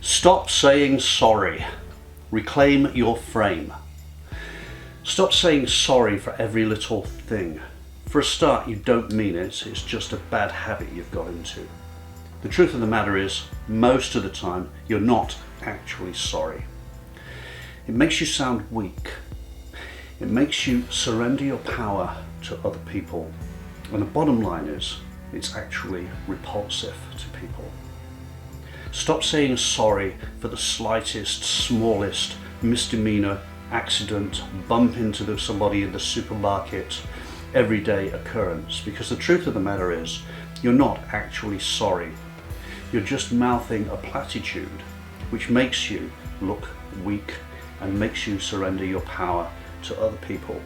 Stop saying sorry. Reclaim your frame. Stop saying sorry for every little thing. For a start, you don't mean it, it's just a bad habit you've got into. The truth of the matter is, most of the time, you're not actually sorry. It makes you sound weak. It makes you surrender your power to other people. And the bottom line is, it's actually repulsive to people. Stop saying sorry for the slightest, smallest misdemeanor, accident, bump into somebody in the supermarket, everyday occurrence. Because the truth of the matter is, you're not actually sorry. You're just mouthing a platitude, which makes you look weak and makes you surrender your power to other people.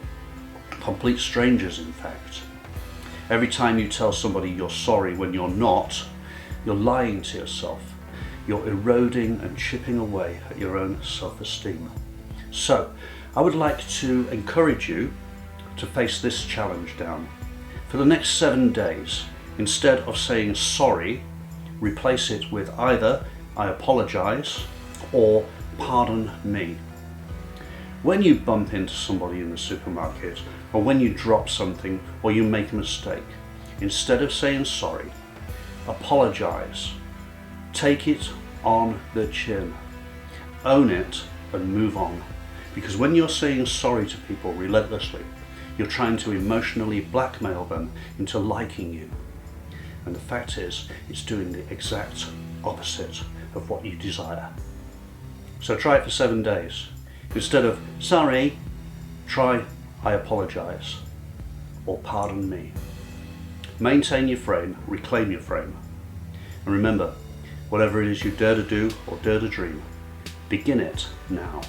Complete strangers, in fact. Every time you tell somebody you're sorry when you're not, you're lying to yourself. You're eroding and chipping away at your own self-esteem. So, I would like to encourage you to face this challenge down. For the next 7 days, instead of saying sorry, replace it with either I apologize or pardon me. When you bump into somebody in the supermarket, or when you drop something or you make a mistake, instead of saying sorry, apologize. Take it on the chin. Own it and move on. Because when you're saying sorry to people relentlessly, you're trying to emotionally blackmail them into liking you. And the fact is, it's doing the exact opposite of what you desire. So try it for 7 days. Instead of sorry, try I apologize or pardon me. Maintain your frame, reclaim your frame. And remember, whatever it is you dare to do or dare to dream, begin it now.